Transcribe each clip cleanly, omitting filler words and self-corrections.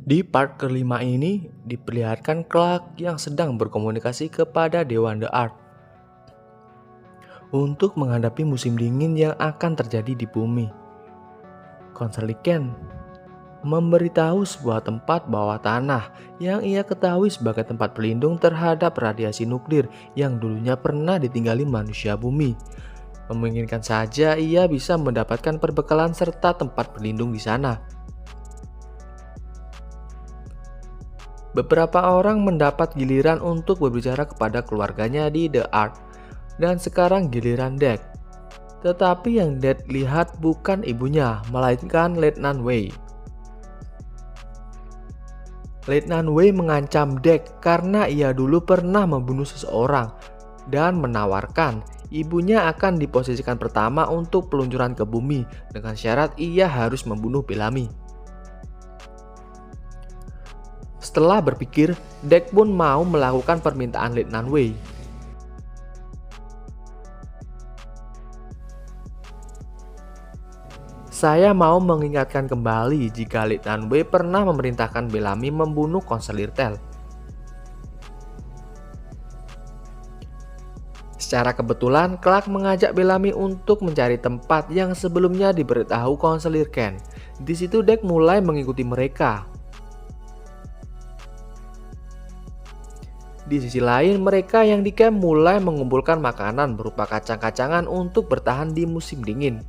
Di part kelima ini diperlihatkan Clark yang sedang berkomunikasi kepada Dewan The Earth untuk menghadapi musim dingin yang akan terjadi di bumi. Konser Ken memberitahu sebuah tempat bawah tanah yang ia ketahui sebagai tempat pelindung terhadap radiasi nuklir yang dulunya pernah ditinggali manusia bumi. Memungkinkan saja ia bisa mendapatkan perbekalan serta tempat berlindung di sana. Beberapa orang mendapat giliran untuk berbicara kepada keluarganya di The Earth, dan sekarang giliran Deck. Tetapi yang Deck lihat bukan ibunya, melainkan Letnan Wei. Letnan Wei mengancam Deck karena ia dulu pernah membunuh seseorang dan menawarkan ibunya akan diposisikan pertama untuk peluncuran ke bumi dengan syarat ia harus membunuh Bellamy. Setelah berpikir, Deck pun mau melakukan permintaan Letnan Wei. Saya mau mengingatkan kembali jika Letnan Wei pernah memerintahkan Bellamy membunuh konselir Tel. Secara kebetulan, Clark mengajak Bellamy untuk mencari tempat yang sebelumnya diberitahu konselir Ken. Di situ Deck mulai mengikuti mereka. Di sisi lain, mereka yang di camp mulai mengumpulkan makanan berupa kacang-kacangan untuk bertahan di musim dingin.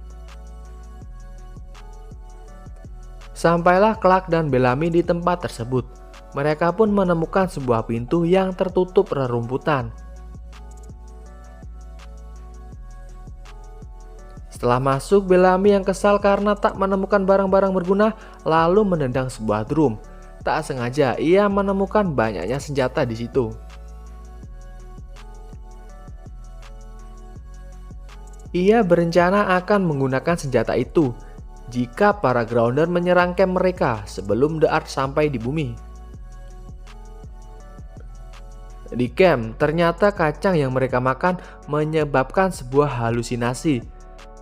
Sampailah Clark dan Bellamy di tempat tersebut. Mereka pun menemukan sebuah pintu yang tertutup rerumputan. Setelah masuk, Bellamy yang kesal karena tak menemukan barang-barang berguna, lalu menendang sebuah drum. Tak sengaja ia menemukan banyaknya senjata di situ. Ia berencana akan menggunakan senjata itu jika para Grounder menyerang camp mereka sebelum The Earth sampai di bumi. Di camp, ternyata kacang yang mereka makan menyebabkan sebuah halusinasi,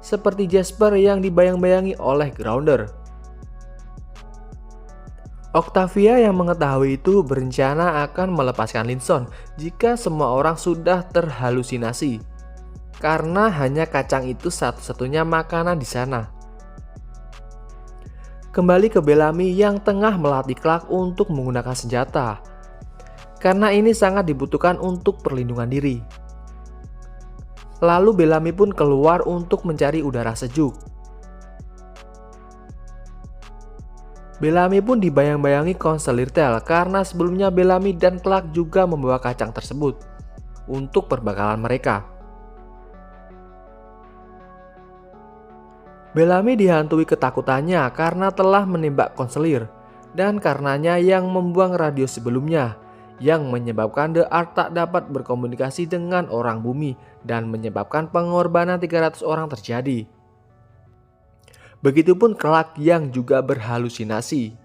seperti Jasper yang dibayang-bayangi oleh Grounder. Octavia yang mengetahui itu berencana akan melepaskan Linson jika semua orang sudah terhalusinasi, karena hanya kacang itu satu-satunya makanan di sana. Kembali ke Bellamy yang tengah melatih Clark untuk menggunakan senjata, karena ini sangat dibutuhkan untuk perlindungan diri. Lalu Bellamy pun keluar untuk mencari udara sejuk. Bellamy pun dibayang-bayangi konselir Tel karena sebelumnya Bellamy dan Clark juga membawa kacang tersebut untuk perbekalan mereka. Bellamy dihantui ketakutannya karena telah menembak konselir, dan karenanya yang membuang radio sebelumnya, yang menyebabkan The Earth tak dapat berkomunikasi dengan orang bumi dan menyebabkan pengorbanan 300 orang terjadi. Begitupun Clark yang juga berhalusinasi.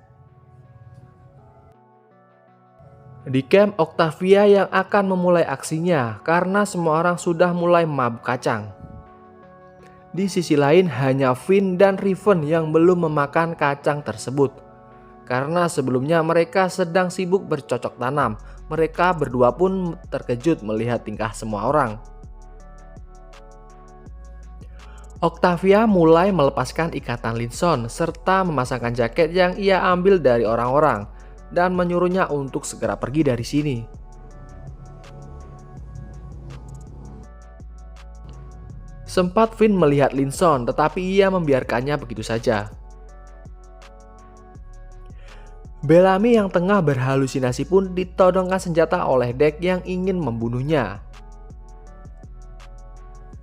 Di camp, Octavia yang akan memulai aksinya karena semua orang sudah mulai mabuk kacang. Di sisi lain, hanya Finn dan Riven yang belum memakan kacang tersebut. Karena sebelumnya mereka sedang sibuk bercocok tanam. Mereka berdua pun terkejut melihat tingkah semua orang. Octavia mulai melepaskan ikatan Linson serta memasangkan jaket yang ia ambil dari orang-orang dan menyuruhnya untuk segera pergi dari sini. Sempat Finn melihat Linson, tetapi ia membiarkannya begitu saja. Bellamy yang tengah berhalusinasi pun ditodongkan senjata oleh Deck yang ingin membunuhnya.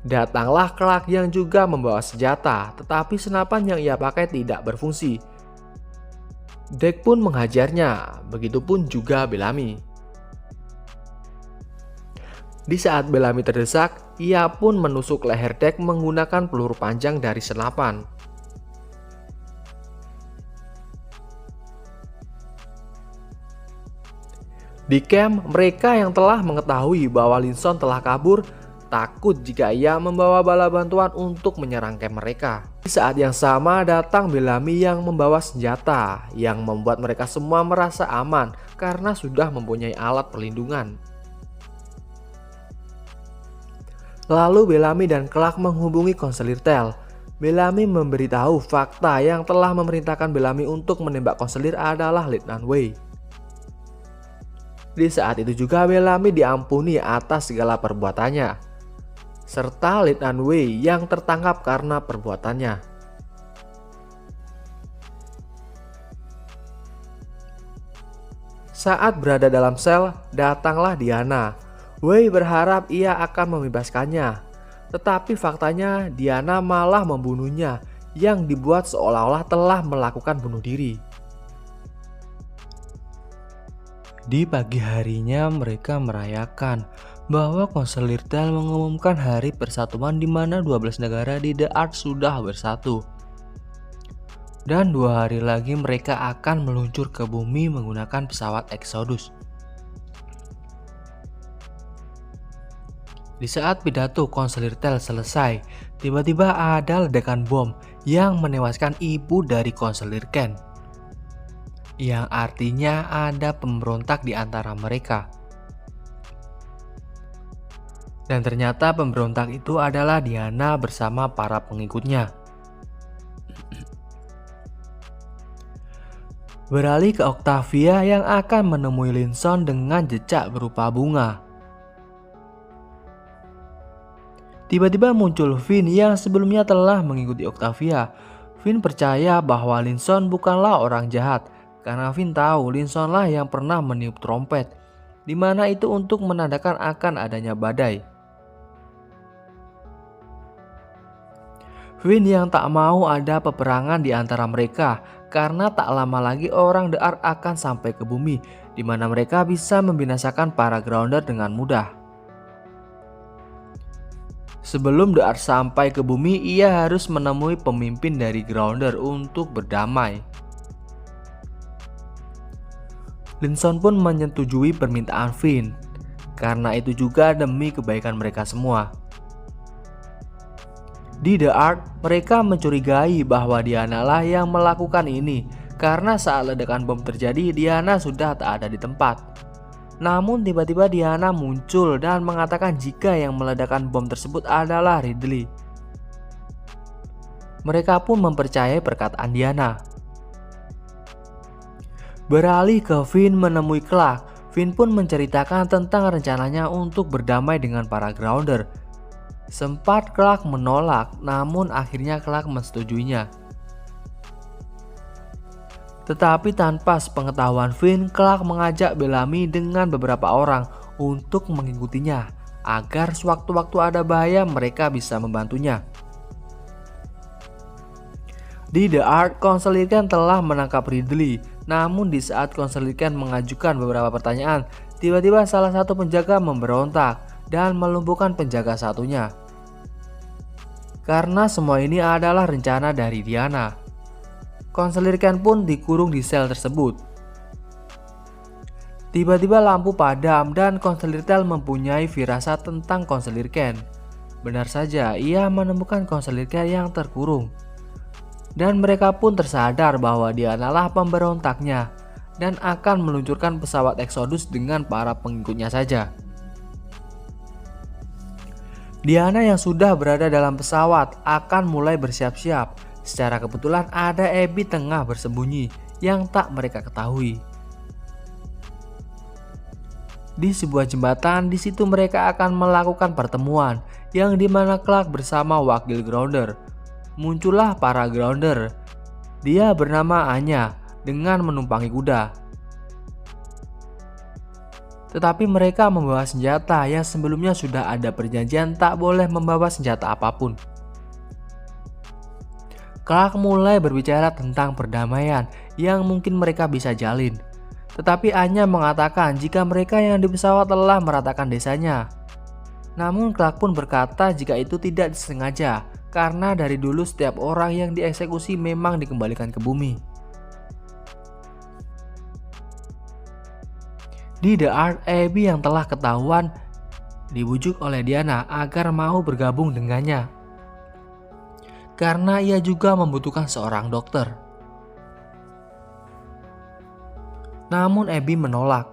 Datanglah Clark yang juga membawa senjata, tetapi senapan yang ia pakai tidak berfungsi. Deck pun menghajarnya, begitupun juga Bellamy. Di saat Bellamy terdesak, ia pun menusuk leher Deck menggunakan peluru panjang dari senapan. Di camp, mereka yang telah mengetahui bahwa Linson telah kabur takut jika ia membawa bala bantuan untuk menyerang camp mereka. Di saat yang sama datang Bellamy yang membawa senjata yang membuat mereka semua merasa aman karena sudah mempunyai alat perlindungan. Lalu Bellamy dan Clark menghubungi konselir Tel. Bellamy memberitahu fakta yang telah memerintahkan Bellamy untuk menembak konselir adalah Letnan Wei. Di saat itu juga Bellamy diampuni atas segala perbuatannya, serta Letnan Wei yang tertangkap karena perbuatannya. Saat berada dalam sel, datanglah Diana. Wei berharap ia akan membebaskannya, tetapi faktanya Diana malah membunuhnya yang dibuat seolah-olah telah melakukan bunuh diri. Di pagi harinya mereka merayakan bahwa konselir Tel mengumumkan hari persatuan di mana 12 negara di The Ark sudah bersatu. Dan 2 hari lagi mereka akan meluncur ke bumi menggunakan pesawat Exodus. Di saat pidato konselir Tel selesai, tiba-tiba ada ledakan bom yang menewaskan ibu dari konselir Ken. Yang artinya ada pemberontak di antara mereka. Dan ternyata pemberontak itu adalah Diana bersama para pengikutnya. Beralih ke Octavia yang akan menemui Linson dengan jejak berupa bunga. Tiba-tiba muncul Finn yang sebelumnya telah mengikuti Octavia. Finn percaya bahwa Linson bukanlah orang jahat, karena Finn tahu Linsonlah yang pernah meniup trompet, di mana itu untuk menandakan akan adanya badai. Finn yang tak mau ada peperangan di antara mereka karena tak lama lagi orang The Ark akan sampai ke bumi, di mana mereka bisa membinasakan para Grounder dengan mudah. Sebelum The Ark sampai ke bumi, ia harus menemui pemimpin dari Grounder untuk berdamai. Linson pun menyetujui permintaan Finn, karena itu juga demi kebaikan mereka semua. Di The Ark, mereka mencurigai bahwa Diana lah yang melakukan ini, karena saat ledakan bom terjadi, Diana sudah tak ada di tempat. Namun tiba-tiba Diana muncul dan mengatakan jika yang meledakkan bom tersebut adalah Ridley. Mereka pun mempercayai perkataan Diana. Beralih ke Finn menemui Clark, Finn pun menceritakan tentang rencananya untuk berdamai dengan para Grounder. Sempat Clark menolak, namun akhirnya Clark mensetujuinya. Tetapi tanpa sepengetahuan Finn, Clark mengajak Bellamy dengan beberapa orang untuk mengikutinya, agar sewaktu-waktu ada bahaya mereka bisa membantunya. Di The Ark, konselir Ken telah menangkap Ridley, namun di saat konselir Ken mengajukan beberapa pertanyaan, tiba-tiba salah satu penjaga memberontak dan melumpuhkan penjaga satunya. Karena semua ini adalah rencana dari Diana, konselir Ken pun dikurung di sel tersebut. Tiba-tiba lampu padam dan konselir Tel mempunyai firasat tentang konselir Ken. Benar saja, ia menemukan konselir Ken yang terkurung. Dan mereka pun tersadar bahwa Diana lah pemberontaknya dan akan meluncurkan pesawat Exodus dengan para pengikutnya saja. Diana yang sudah berada dalam pesawat akan mulai bersiap-siap. Secara kebetulan ada Abby tengah bersembunyi yang tak mereka ketahui. Di sebuah jembatan, di situ mereka akan melakukan pertemuan yang dimana Clark bersama wakil Grounder. Muncullah para Grounder. Dia bernama Anya dengan menumpangi kuda. Tetapi mereka membawa senjata yang sebelumnya sudah ada perjanjian tak boleh membawa senjata apapun. Clark mulai berbicara tentang perdamaian yang mungkin mereka bisa jalin. Tetapi Anya mengatakan jika mereka yang di pesawat telah meratakan desanya. Namun Clark pun berkata jika itu tidak disengaja, karena dari dulu setiap orang yang dieksekusi memang dikembalikan ke bumi. Di The Ark, Abby yang telah ketahuan dibujuk oleh Diana agar mau bergabung dengannya. karena ia juga membutuhkan seorang dokter. Namun Abby menolak.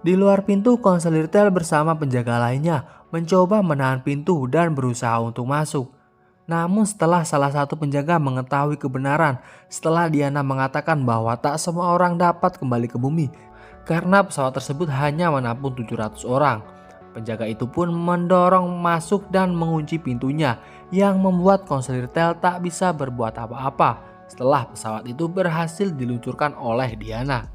Di luar pintu, konselor Tel bersama penjaga lainnya mencoba menahan pintu dan berusaha untuk masuk. Namun setelah salah satu penjaga mengetahui kebenaran setelah Diana mengatakan bahwa tak semua orang dapat kembali ke bumi karena pesawat tersebut hanya menampung 700 orang. Penjaga itu pun mendorong masuk dan mengunci pintunya yang membuat konselor Tel tak bisa berbuat apa-apa setelah pesawat itu berhasil diluncurkan oleh Diana.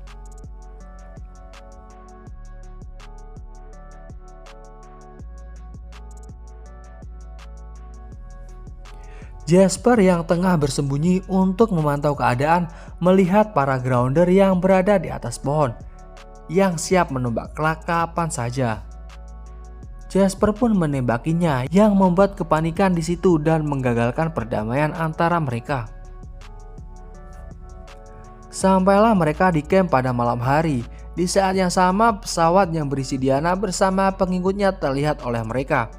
Jasper yang tengah bersembunyi untuk memantau keadaan melihat para grounder yang berada di atas pohon yang siap menembak kelak kapan saja. Jasper pun menembakinya yang membuat kepanikan di situ dan menggagalkan perdamaian antara mereka. Sampailah mereka di camp pada malam hari. Di saat yang sama, pesawat yang berisi Diana bersama pengikutnya terlihat oleh mereka.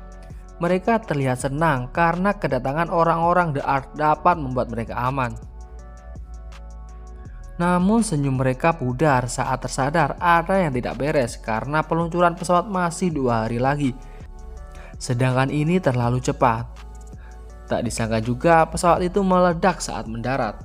Mereka terlihat senang karena kedatangan orang-orang The Ark dapat membuat mereka aman. Namun senyum mereka pudar saat tersadar ada yang tidak beres karena peluncuran pesawat masih 2 hari lagi. Sedangkan ini terlalu cepat. Tak disangka juga pesawat itu meledak saat mendarat.